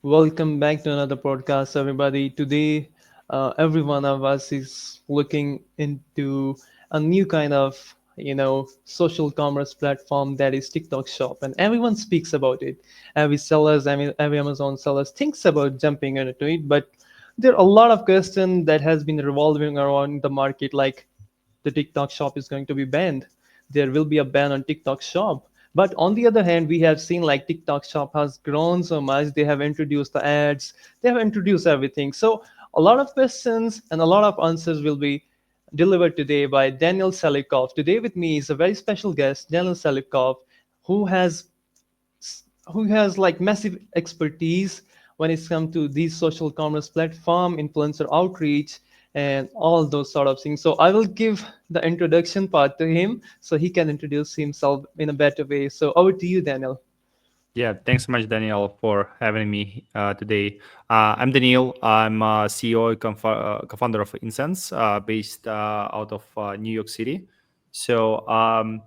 Welcome back to another podcast, everybody. Today, every one of us is looking into a new kind of, social commerce platform that is TikTok Shop, and everyone speaks about it. Every sellers, every Amazon sellers thinks about jumping into it, but there are a lot of questions that has been revolving around the market, like the TikTok shop is going to be banned. There will be a ban on TikTok shop. But on the other hand, we have seen like TikTok shop has grown so much. They have introduced the ads, they have introduced everything. So a lot of questions and a lot of answers will be delivered today by Danil Saliukov. Today with me is a very special guest, Danil Saliukov, who has who has like massive expertise when it's come to these social commerce platform, influencer outreach, and all those sort of things. So I will give the introduction part to him so he can introduce himself in a better way. So over to you, Daniel. Yeah, thanks so much, Daniel, for having me today. I'm Danil. I'm CEO and co-founder of Incense, based out of New York City. So, I've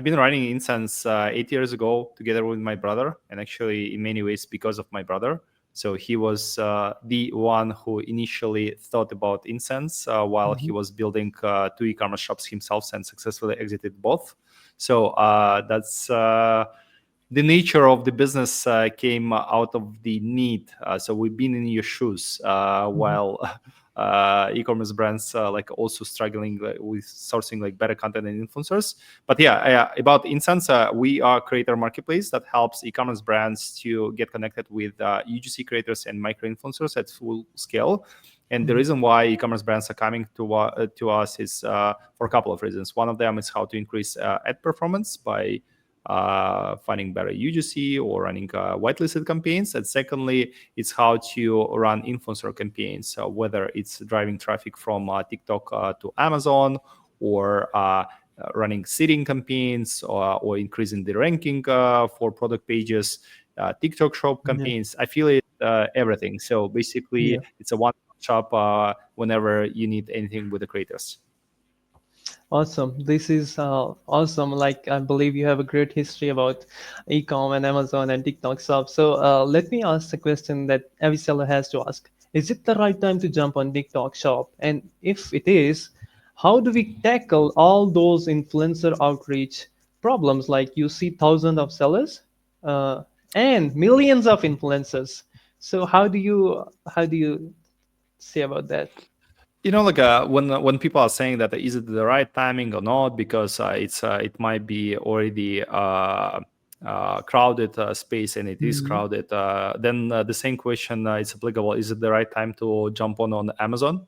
been running Incense 8 years ago together with my brother, and actually, in many ways, because of my brother. So he was the one who initially thought about Incense while he Mhm. was building two e-commerce shops himself and successfully exited both. So that's the nature of the business came out of the need. So we've been in your shoes Mhm. while e-commerce brands like also struggling with sourcing like better content and influencers. But yeah, about Incense, we are a creator marketplace that helps e-commerce brands to get connected with UGC creators and micro influencers at full scale. And the Mhm. reason why e-commerce brands are coming to us is for a couple of reasons. One of them is how to increase ad performance by finding better UGC or running whitelisted campaigns. And secondly, it's how to run influencer campaigns, whether it's driving traffic from TikTok to Amazon or running seeding campaigns or increasing the ranking for product pages, TikTok shop Yeah. campaigns, affiliate, everything. So Yeah. basically, it's a one shop whenever you need anything with the creators. Awesome. This is awesome. Like, I believe you have a great history about ecom and Amazon and TikTok shop. So let me ask the question that every seller has to ask. Is it the right time to jump on TikTok shop? And if it is, how do we tackle all those influencer outreach problems? Like you see thousands of sellers uh, and millions of influencers. So how do you say about that? Like when people are saying that is it the right timing or not because it might be already crowded space and it is Hmm. crowded, then the same question is applicable. Is it the right time to jump on Amazon?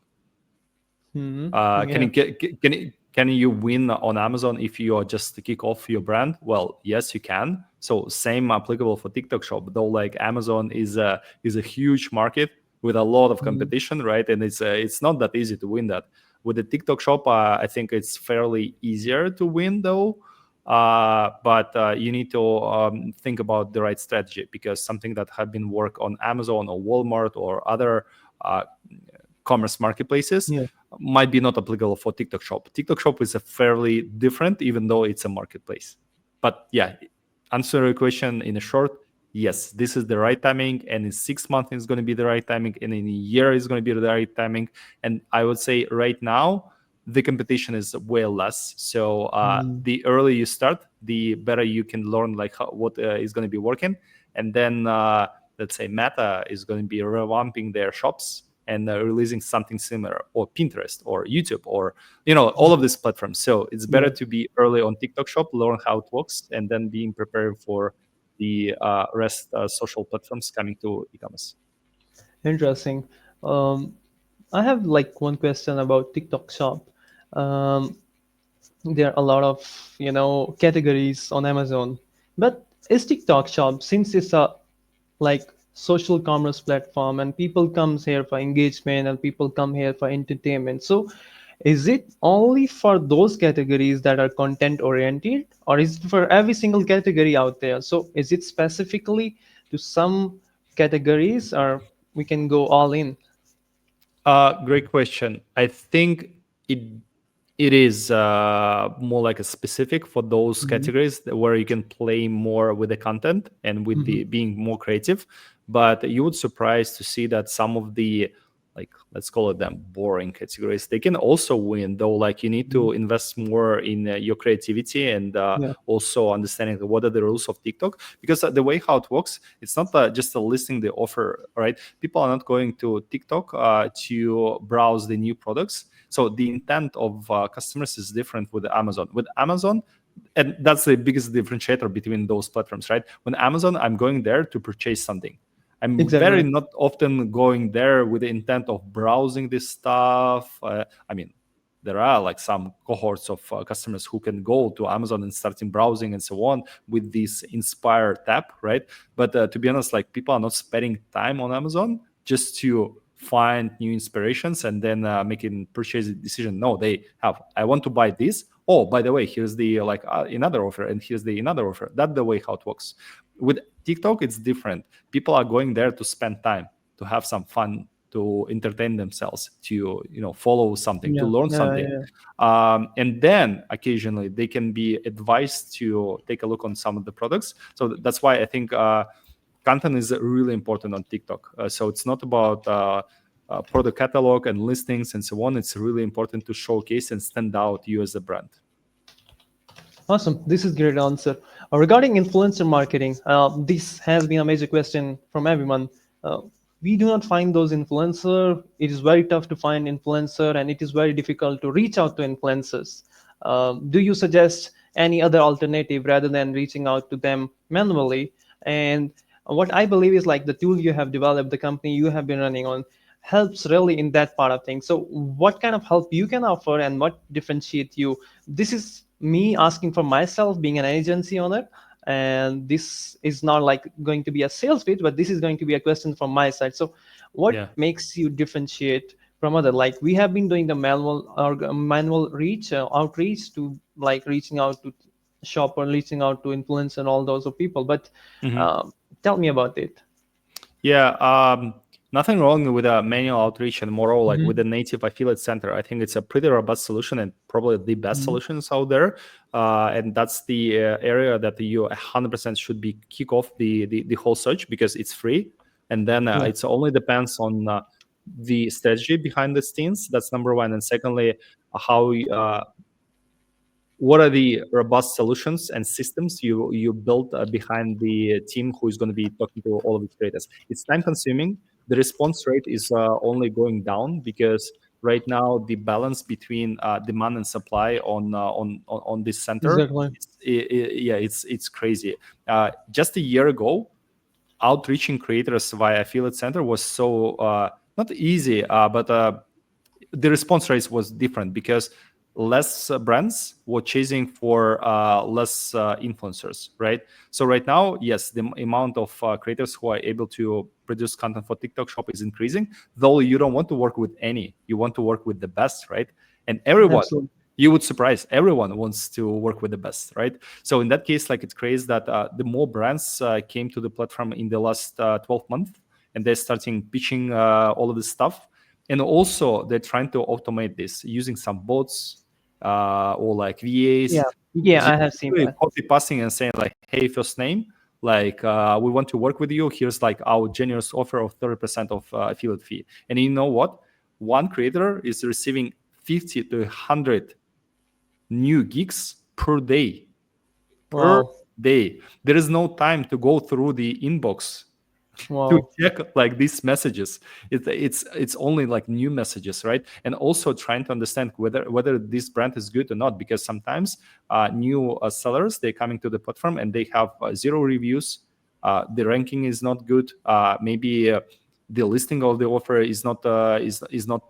Hmm. Can Yeah. you get can you win on Amazon if you are just to kick off your brand? Well, yes, you can. So same applicable for TikTok Shop. Though, like Amazon is a huge market with a lot of Mhm. competition, right? And it's not that easy to win that. With the TikTok Shop, I think it's fairly easier to win though. But you need to think about the right strategy because something that had been work on Amazon or Walmart or other uh, commerce marketplaces Yeah. might be not applicable for TikTok Shop. TikTok Shop is a fairly different, even though it's a marketplace. But yeah, answer your question in a short, yes, this is the right timing, and in 6 months it's going to be the right timing, and in a year it's going to be the right timing. And I would say right now the competition is way less. So Mm. the earlier you start, the better you can learn like what is going to be working, and then let's say Meta is going to be revamping their shops and releasing something similar, or Pinterest or YouTube or all of these platforms. So it's better Yeah. to be early on TikTok shop, learn how it works, and then being prepared for the rest social platforms coming to e-commerce. Interesting. Um, I have like one question about TikTok Shop. Um, there are a lot of categories on Amazon, but is TikTok Shop, since it's a like social commerce platform and people comes here for engagement and people come here for entertainment, so is it only for those categories that are content oriented, or is it for every single category out there? So is it specifically to some categories, or we can go all in? Great question. I think it It is more like a specific for those Hmm. categories where you can play more with the content and with Hmm. the being more creative. But you would surprise to see that some of the, like, let's call it them boring categories, they can also win, though. Like, you need Hmm. to invest more in your creativity and Yeah, also understanding what are the rules of TikTok, because the way how it works, it's not just a listing the offer, right? People are not going to TikTok to browse the new products. So the intent of customers is different with Amazon. With Amazon, and that's the biggest differentiator between those platforms, right? When Amazon, I'm going there to purchase something. I'm very exactly. not often going there with the intent of browsing this stuff. I mean, there are like some cohorts of customers who can go to Amazon and starting browsing and so on with this Inspire tab, right? But to be honest, like, people are not spending time on Amazon just to find new inspirations and then making purchase decision. No, they have, I want to buy this. Oh, by the way, here's the like another offer, and here's the another offer. That's the way how it works. With TikTok, it's different. People are going there to spend time, to have some fun, to entertain themselves, to follow something, to Yeah, learn yeah, something, yeah. and then occasionally they can be advised to take a look on some of the products. So that's why I think content is really important on TikTok. So it's not about product catalog and listings and so on. It's really important to showcase and stand out you as a brand. Awesome. This is great answer. Regarding influencer marketing, this has been a major question from everyone. Uh, we do not find those influencer. It is very tough to find influencer, and it is very difficult to reach out to influencers. Do you suggest any other alternative rather than reaching out to them manually? And what I believe is like the tool you have developed, the company you have been running on, helps really in that part of things. So what kind of help you can offer and what differentiate you? This is me asking for myself being an agency owner, and this is not like going to be a sales pitch, but this is going to be a question from my side. So what Yeah. makes you differentiate from other, like we have been doing the manual or manual reach outreach to like reaching out to shopper, reaching out to influence and all those of people, but Mhm. um, tell me about it. Yeah, nothing wrong with a manual outreach, and moreover, like with Hmm. the native affiliate center. I think it's a pretty robust solution and probably the best Hmm. solutions out there. And that's the area that you 100% should be kick off the whole search, because it's free, and then Yeah, it's only depends on the strategy behind the scenes. That's number one, and secondly, how what are the robust solutions and systems you built behind the team who is going to be talking to all of its creators. It's time consuming. The response rate is only going down because right now the balance between demand and supply on this center, exactly. yeah, it's crazy. Just a year ago, outreaching creators via affiliate center was so not easy, but the response rate was different because less brands were chasing for less influencers, right? So right now, yes, the amount of creators who are able to produce content for TikTok Shop is increasing. Though you don't want to work with any, you want to work with the best, right? And everyone, Absolutely. you would surprise, everyone wants to work with the best, right? So in that case, like, it's crazy that the more brands came to the platform in the last 12 months, and they're starting pitching all of this stuff, and also they're trying to automate this using some bots or like VAs, Yeah, yeah, just I have seen that. copy pasting and saying like, hey, first name, like, we want to work with you, here's like our generous offer of 30% of affiliate fee. And you know what, one creator is receiving 50 to 100 new gigs per day, per Wow. day. There is no time to go through the inbox to Wow. check like these messages. It's only like new messages, right? And also trying to understand whether this brand is good or not, because sometimes new sellers, they're coming to the platform and they have zero reviews. The ranking is not good. Maybe the listing of the offer is not is not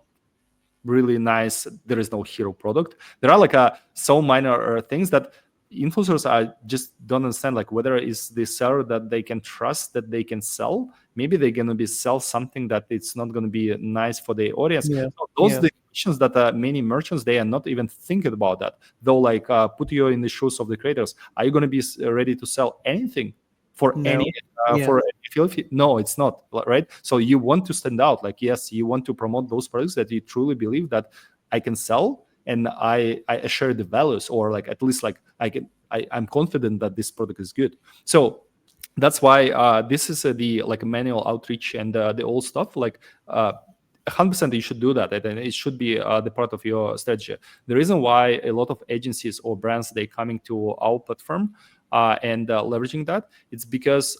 really nice. There is no hero product. There are like so minor things that influencers are just don't understand, like whether is the seller that they can trust, that they can sell. Maybe they're going to be sell something that it's not going to be nice for the audience. Yeah, So those yeah. are the questions that many merchants, they are not even thinking about that, though. Like, put you in the shoes of the creators. Are you going to be ready to sell anything for any No. Yeah. for any field? No, it's not, right? So you want to stand out. Like, yes, you want to promote those products that you truly believe that I can sell, and I share the values, or like at least like I'm confident that this product is good. So that's why this is the like manual outreach and the old stuff. Like 100% you should do that, and it should be the part of your strategy. The reason why a lot of agencies or brands they coming to our platform and leveraging that, it's because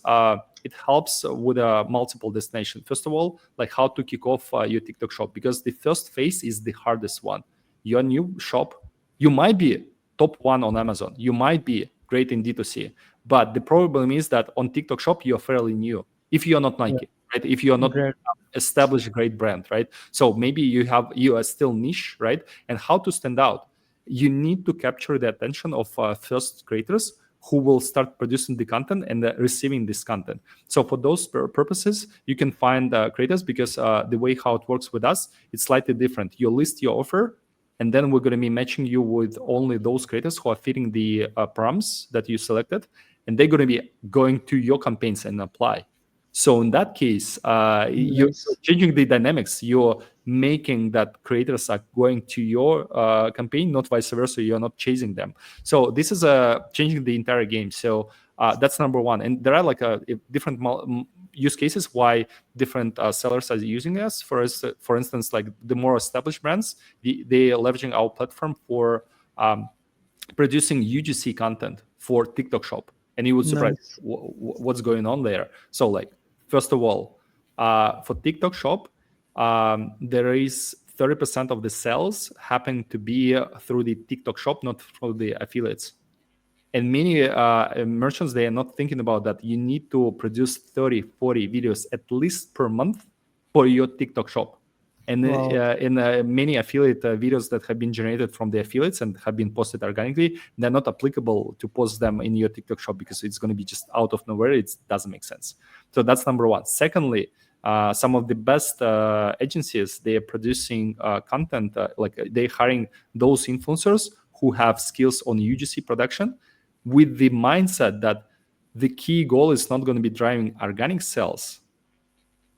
it helps with a multiple destination. First of all, like how to kick off your TikTok shop, because the first phase is the hardest one. Your new shop, you might be top one on Amazon, you might be great in D2C, but the problem is that on TikTok shop you're fairly new. If you're not Yeah. Nike, right? If you're not Great. established great brand, right? So maybe you are still niche, right? And how to stand out? You need to capture the attention of first creators who will start producing the content and receiving this content. So for those purposes, you can find creators, because the way how it works with us, it's slightly different. You list your offer, and then we're going to be matching you with only those creators who are fitting the prompts that you selected, and they're going to be going to your campaigns and apply. So in that case, you're Nice. changing the dynamics. You're making that creators are going to your campaign, not vice versa. You're not chasing them. So this is changing the entire game. So that's number one. And there are like different use cases why different sellers are using us. For instance, like the more established brands, they are leveraging our platform for producing UGC content for TikTok Shop, and you would surprise Nice. what's going on there. So, like, first of all, for TikTok Shop, there is 30% of the sales happen to be through the TikTok Shop, not through the affiliates. And many merchants, they are not thinking about that. You need to produce 30, 40 videos at least per month for your TikTok Shop. And Wow. in many affiliate videos that have been generated from the affiliates and have been posted organically, they're not applicable to post them in your TikTok Shop, because it's going to be just out of nowhere. It doesn't make sense. So that's number one. Secondly, some of the best agencies, they are producing content, like they're hiring those influencers who have skills on UGC production, with the mindset that the key goal is not going to be driving organic sales,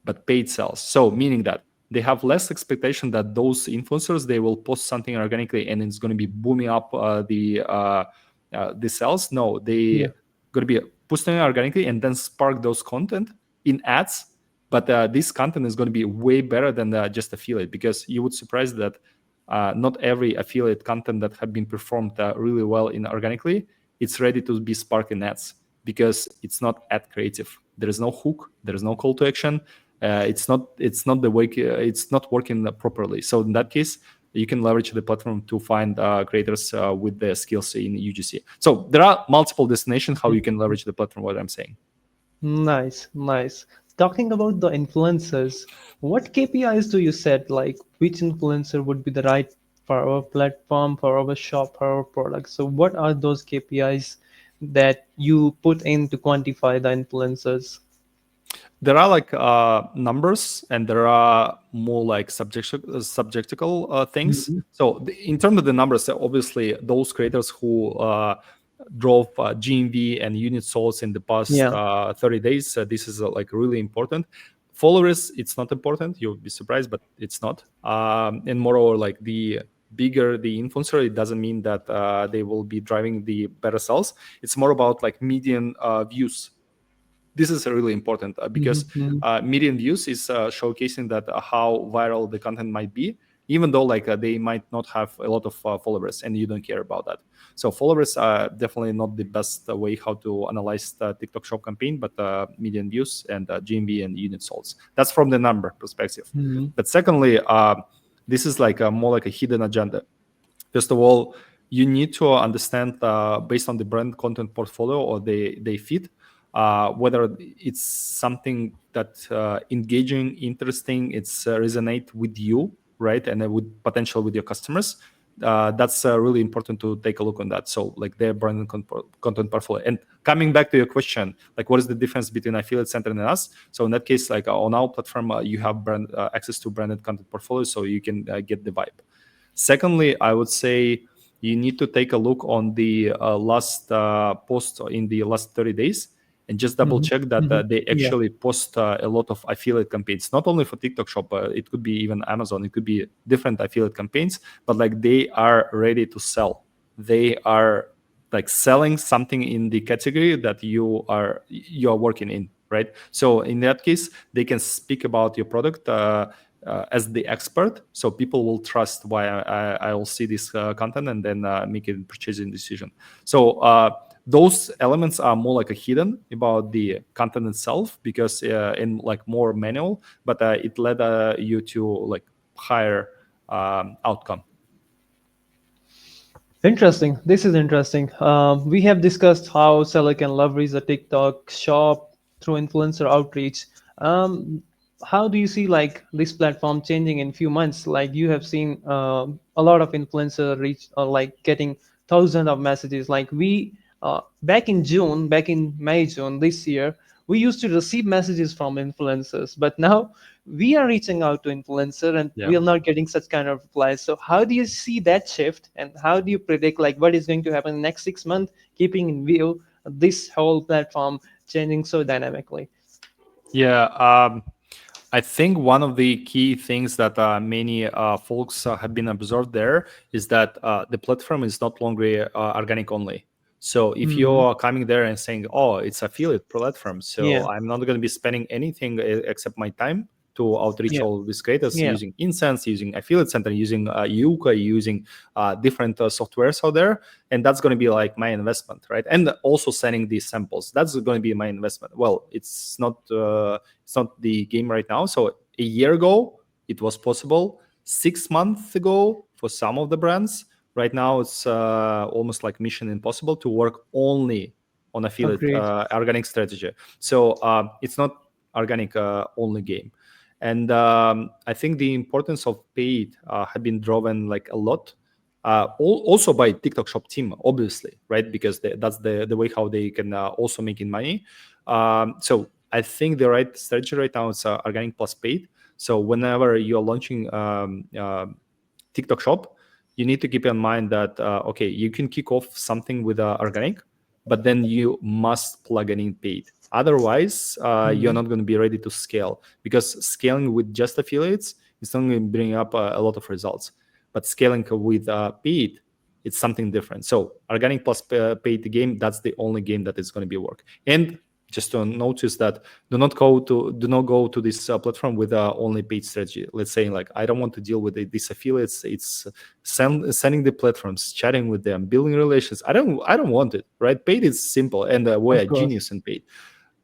but paid sales. So meaning that they have less expectation that those influencers, they will post something organically and it's going to be booming up the sales. No, they Yeah. going to be posting organically and then spark those content in ads. But this content is going to be way better than just affiliate, because you would surprise that not every affiliate content that have been performed really well in organically, it's ready to be sparked in ads, because it's not ad creative. There is no hook, there is no call to action. It's not the way, it's not working properly. So in that case, you can leverage the platform to find creators with the skills in UGC. So there are multiple destinations how you can leverage the platform. What I'm saying. Nice, nice. Talking about the influencers, what KPIs do you set? Like which influencer would be the right for our platform, for our shop, for our product? So what are those KPIs that you put in to quantify the influencers? There are like numbers, and there are more like subjectical things. Mhm. So in terms of the numbers, obviously those creators who drove GMV and unit sold in the past Yeah. 30 days, this is like really important. Followers, it's not important. You'll be surprised, but it's not. And moreover, like the bigger the influencer, it doesn't mean that they will be driving the better sales. It's more about like median views. This is really important because Mhm. median views is showcasing that how viral the content might be, even though like they might not have a lot of followers and you don't care about that. So followers are definitely not the best way how to analyze the TikTok shop campaign, but median views and GMV and unit sold. That's from the number perspective. Mhm. But secondly, this is like more like a hidden agenda. First of all, you need to understand based on the brand content portfolio or they fit, whether it's something that engaging, interesting, it's resonate with you, right, and with potential with your customers. That's really important to take a look on that. So like their brand content portfolio. And coming back to your question, like what is the difference between affiliate center and us? So in that case, like on our platform, you have brand access to branded content portfolio, so you can get the vibe. Secondly, I would say you need to take a look on the last post in the last 30 days and just double Hmm. check that Hmm. they Yeah. actually post a lot of affiliate campaigns, not only for TikTok Shop. It could be even Amazon. It could be different affiliate campaigns, but like they are ready to sell. They are like selling something in the category that you are working in, right? So in that case, they can speak about your product as the expert, so people will trust why I will see this content and then make a purchasing decision. So those elements are more like a hidden about the content itself, because in like more manual, but it led you to like higher outcome. Interesting. This is interesting. We have discussed how seller can leverage the TikTok shop through influencer outreach. How do you see like this platform changing in few months? Like you have seen a lot of influencer reach like getting thousands of messages. Like we back in June, back in May, June this year, we used to receive messages from influencers, but now we are reaching out to influencer and Yeah. we are not getting such kind of replies. So how do you see that shift, and how do you predict like what is going to happen in the next 6 months, keeping in view this whole platform changing so dynamically? Yeah, I think one of the key things that many folks have been observed there is that the platform is not longer organic only. So if Hmm. you're coming there and saying, "Oh, it's affiliate platform, so Yeah. I'm not going to be spending anything except my time to outreach Yeah. all these creators Yeah. using Incense, using Affiliate Center, using Yuka, using different softwares out there," and that's going to be like my investment, right? And also sending these samples, that's going to be my investment. Well, it's not the game right now. So a year ago it was possible, 6 months ago for some of the brands. Right now it's almost like mission impossible to work only on affiliate Agreed. organic strategy. So it's not organic only game. And I think the importance of paid had been driven like a lot, also by TikTok Shop team, obviously, right? Because that's the way how they can also making money. So I think the right strategy right now is organic plus paid. So whenever you're launching TikTok Shop, you need to keep in mind that okay, you can kick off something with organic, but then you must plug it in paid. Otherwise, you're Hmm. not going to be ready to scale, because scaling with just affiliates is not going to bring up a lot of results. But scaling with paid, it's something different. So organic plus paid game, that's the only game that is going to be work. And just to notice that do not go to this platform with only paid strategy. Let's say like I don't want to deal with these affiliates. It's sending the platforms, chatting with them, building relations. I don't want it, right? Paid is simple, and we're Of course. genius in paid.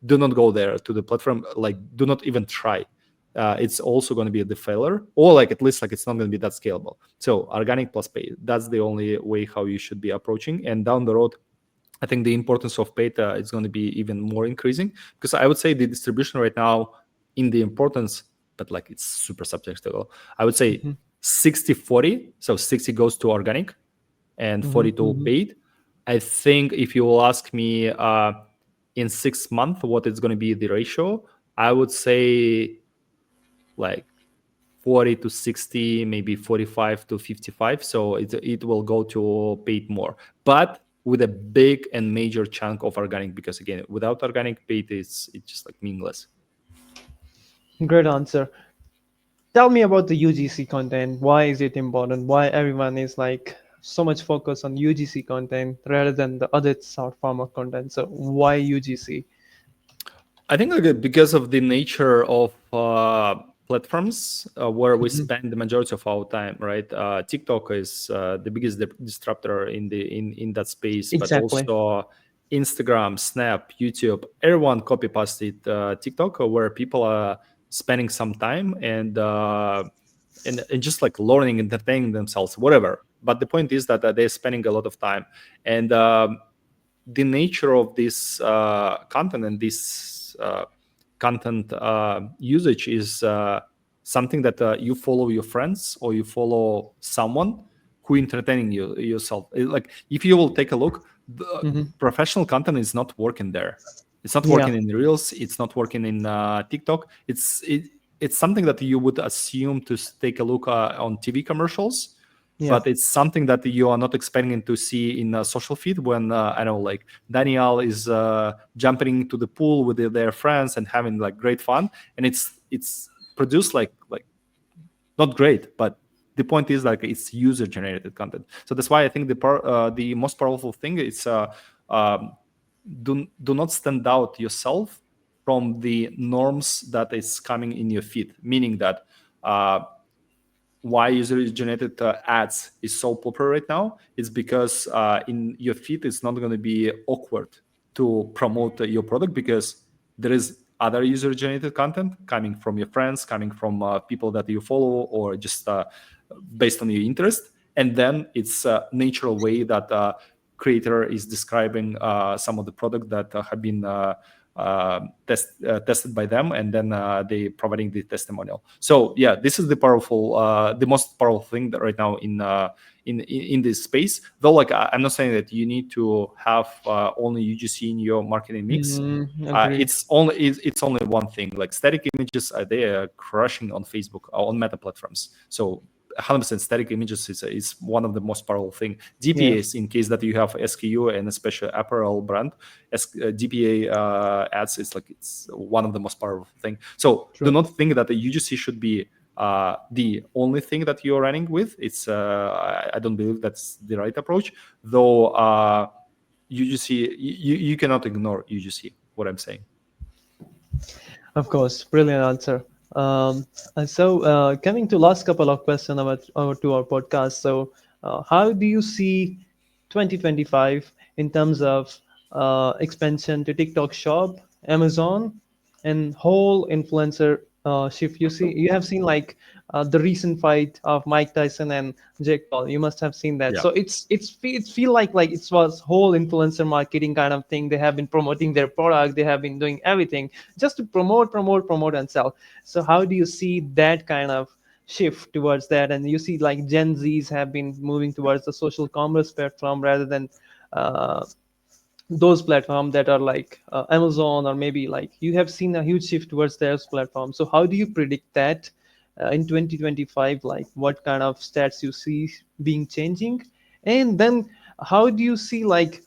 Do not go there to the platform. Like do not even try. It's also going to be the failure, or like at least like it's not going to be that scalable. So organic plus paid, that's the only way how you should be approaching. And down the road, I think the importance of beta is going to be even more increasing, because I would say the distribution right now in the importance, but like it's super subjective. I would say Hmm. 60-40. So 60 goes to organic and Hmm. 40 to Hmm. paid. I think if you will ask me in 6 months what is going to be the ratio, I would say like 40 to 60, maybe 45 to 55. So it will go to paid more, but with a big and major chunk of organic, because again, without organic, paid it's just like meaningless. Great answer. Tell me about the UGC content. Why is it important? Why everyone is like so much focus on UGC content rather than the other sort form of content? So why UGC? I think like because of the nature of platforms where we Hmm. spend the majority of our time, right? TikTok is the biggest disruptor in that space, but Exactly. also Instagram, Snap, YouTube. Everyone copy pasted TikTok, where people are spending some time and just like learning, entertaining themselves, whatever. But the point is that they're spending a lot of time, and the nature of this content and this content usage is something that you follow your friends or you follow someone who entertaining you yourself. Like if you will take a look, the Hmm. professional content is not working there. It's not Yeah. working in reels. It's not working in TikTok. It's something that you would assume to take a look on TV commercials, Yeah. but it's something that you are not expecting to see in a social feed when I know, like Daniel is jumping into the pool with their friends and having like great fun, and it's produced like not great, but the point is like it's user generated content. So that's why I think the most powerful thing is um, do not stand out yourself from the norms that is coming in your feed, meaning that uh, why user generated ads is so popular right now is because in your feed it's not going to be awkward to promote your product, because there is other user generated content coming from your friends, coming from people that you follow, or just based on your interest. And then it's a natural way that creator is describing some of the product that have been tested by them, and then they providing the testimonial. So yeah, this is the most powerful thing that right now in this space. Though, like I'm not saying that you need to have only UGC in your marketing mix. Agreed. It's only one thing. Like static images, they are crushing on Facebook, on Meta platforms. So 100% static images is one of the most powerful thing. Yeah. DPAs, in case that you have SKU and especially apparel brand, DPA ads is like it's one of the most powerful thing. So do True. not think that the UGC should be the only thing that you're running with. It's I don't believe that's the right approach. Though UGC, you cannot ignore UGC. What I'm saying. Of course, brilliant answer. So, coming to last couple of questions to our podcast. So, how do you see 2025 in terms of expansion to TikTok Shop, Amazon, and whole influencer shift? You have seen like the recent fight of Mike Tyson and Jake Paul. You must have seen that. Yeah. So it feel like it was whole influencer marketing kind of thing. They have been promoting their product. They have been doing everything just to promote, and sell. So how do you see that kind of shift towards that? And you see like Gen Zs have been moving towards the social commerce platform rather than uh, those platforms that are like Amazon, or maybe like you have seen a huge shift towards those platforms. So how do you predict that in 2025? Like what kind of stats you see being changing, and then how do you see like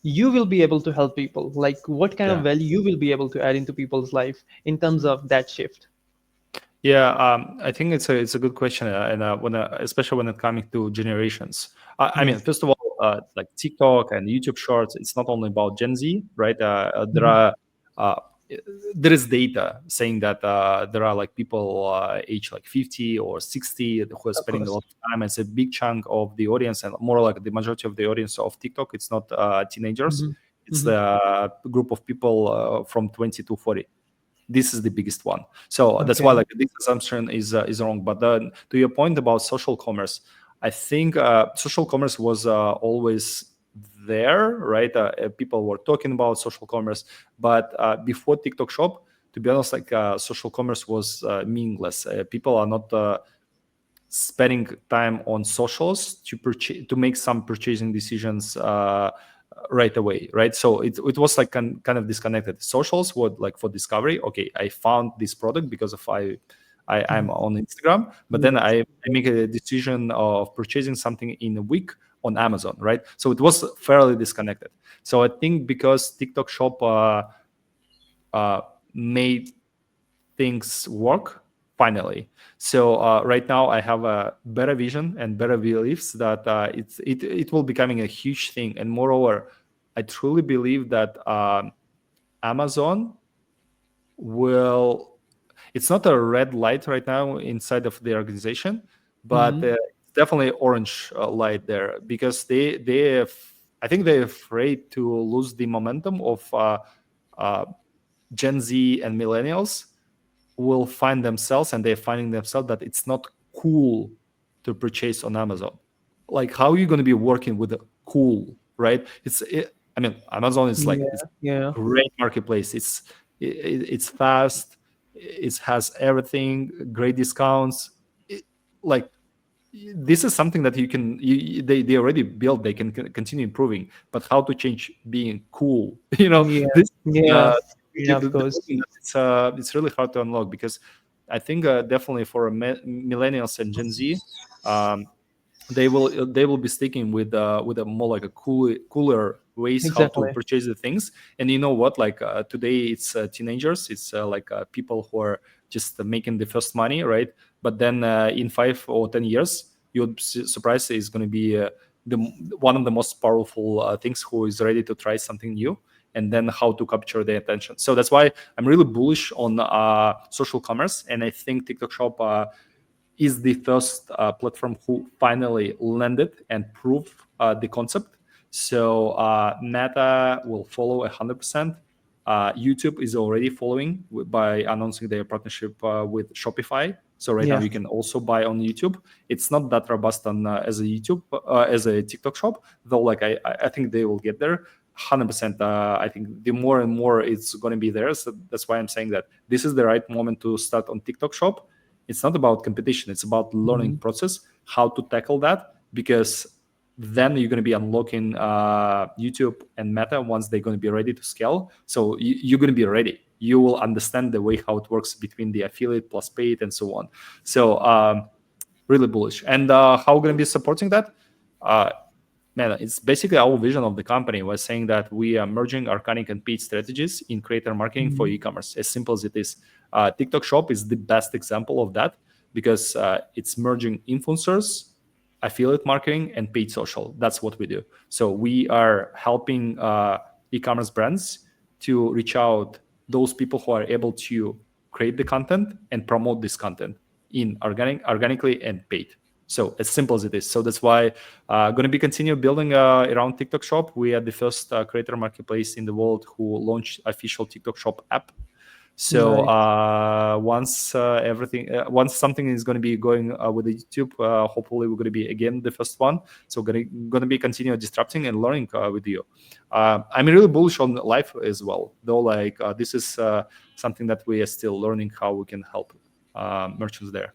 you will be able to help people? Like what kind of Yeah. value you will be able to add into people's life in terms of that shift? Yeah, I think it's a good question, and when especially when it coming to generations. I Yeah. mean, first of all, like TikTok and YouTube Shorts, it's not only about Gen Z, right? Mhm. Uh, there is data saying that there are like people age like 50 or 60 who are Of spending a course. lot of time. It's a big chunk of the audience, and more like the majority of the audience of TikTok. It's not teenagers; Hmm. it's Hmm. the group of people from 20 to 40. This is the biggest one. So that's why Okay. like this assumption is wrong. But then to your point about social commerce, I think social commerce was always there, right? People were talking about social commerce, but before TikTok Shop, to be honest, like social commerce was meaningless. People are not spending time on socials to purchase, to make some purchasing decisions right away, right? So it was like kind of disconnected. Socials were like for discovery. Okay, I found this product because of I'm on Instagram, but then Yes. I make a decision of purchasing something in a week on Amazon, right? So it was fairly disconnected. So I think because TikTok Shop uh, made things work finally. So right now I have a better vision and better beliefs that it will becoming a huge thing. And moreover, I truly believe that Amazon will. It's not a red light right now inside of the organization, but Hmm. it's definitely orange light there, because I think they're afraid to lose the momentum of uh, Gen Z and millennials will find themselves, and they're finding themselves that it's not cool to purchase on Amazon. Like, how are you going to be working with a cool, right? I mean, Amazon is like Yeah. it's Yeah. great marketplace. It's fast. It has everything, great discounts. Like, this is something that they already built. They can continue improving, but how to change being cool? Yeah. This Yeah. uh, Yeah. Of the course. thing that it's really hard to unlock, because I think definitely for millennials and Gen Z, um, they will be sticking with a more like a cooler ways how to Exactly. purchase the things. And you know what, like today it's teenagers, it's like people who are just making the first money, right? But then in 5 or 10 years you would be surprised is going to be the one of the most powerful things who is ready to try something new, and then how to capture their attention. So that's why I'm really bullish on social commerce, and I think TikTok Shop is the first platform who finally landed and proved the concept. So Meta will follow 100%. YouTube is already following by announcing their partnership with Shopify. So right now Yeah. you can also buy on YouTube. It's not that robust on as a YouTube as a TikTok shop, though. Like I think they will get there. 100%. I think the more and more it's going to be there. So that's why I'm saying that this is the right moment to start on TikTok shop. It's not about competition, it's about learning Hmm. process, how to tackle that, because then you're going to be unlocking YouTube and Meta once they're going to be ready to scale. So you're going to be ready, you will understand the way how it works between the affiliate plus paid and so on. So really bullish. And how we're going to be supporting that, uh, man, it's basically our vision of the company was saying that we are merging organic and paid strategies in creator marketing for Hmm. e-commerce. As simple as it is, TikTok Shop is the best example of that, because it's merging influencers, affiliate marketing, and paid social. That's what we do. So we are helping e-commerce brands to reach out those people who are able to create the content and promote this content in organically and paid. So as simple as it is. So that's why going to be continue building around TikTok Shop. We are the first creator marketplace in the world who launched official TikTok Shop app. So Nice. once something is going to be going with the YouTube, hopefully we're going to be again the first one. So going to be continue disrupting and learning with you. I'm really bullish on life as well, though. Like this is something that we are still learning how we can help merchants there.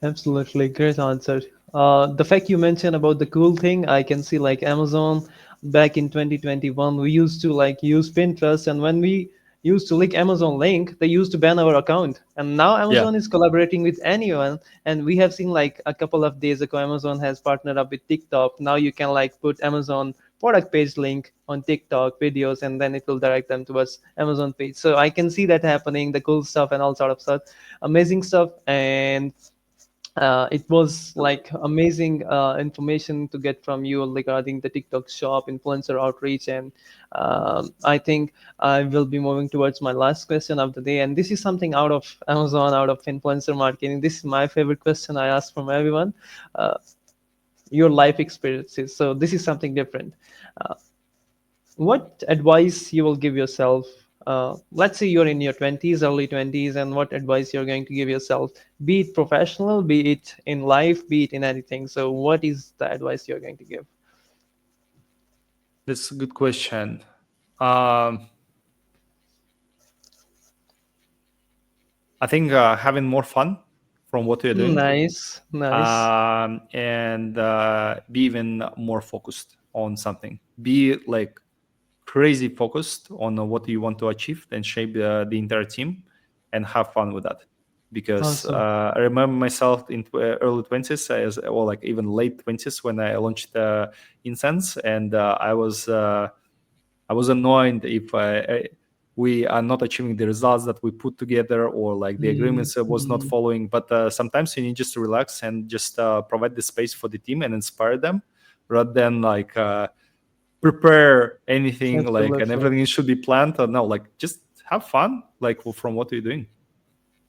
Absolutely, great answer. The fact you mentioned about the cool thing, I can see like Amazon back in 2021, we used to like use Pinterest, and when we used to link Amazon link, they used to ban our account. And now Yeah. Amazon is collaborating with anyone, and we have seen like a couple of days ago, Amazon has partnered up with TikTok. Now you can like put Amazon product page link on TikTok videos, and then it will direct them towards Amazon page. So I can see that happening, the cool stuff and all sort of stuff, amazing stuff. And it was like amazing information to get from you regarding the TikTok shop, influencer outreach, and I think I will be moving towards my last question of the day. And this is something out of Amazon, out of influencer marketing. This is my favorite question I ask from everyone. Uh, your life experiences. So this is something different. Uh, what advice you will give yourself, let's say you're in your 20s, early 20s, and what advice you're going to give yourself, be it professional, be it in life, be it in anything. So what is the advice you're going to give? That's a good question. Um, I think having more fun from what you're doing, Nice, nice. and be even more focused on something. Be like crazy focused on what you want to achieve and shape the entire team, and have fun with that. Because Awesome. I remember myself in early 20s, or like even late 20s, when I launched Incense, and I was annoyed if we are not achieving the results that we put together, or like the agreements was not Mm-hmm. following. But sometimes you need just to relax and just provide the space for the team and inspire them, rather than like prepare anything like and Absolutely. everything should be planned. No, like just have fun, like from what you're doing.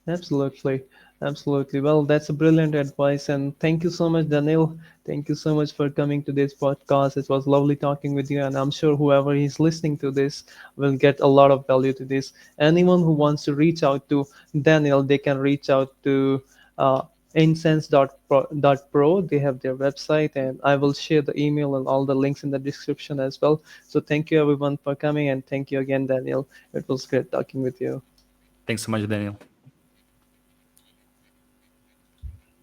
Absolutely. Absolutely. Well, that's a brilliant advice. And thank you so much, Danil. Thank you so much for coming to this podcast. It was lovely talking with you. And I'm sure whoever is listening to this will get a lot of value to this. Anyone who wants to reach out to Daniel, they can reach out to incense.pro. They have their website, and I will share the email and all the links in the description as well. So thank you everyone for coming. And thank you again, Daniel. It was great talking with you. Thanks so much, Daniel.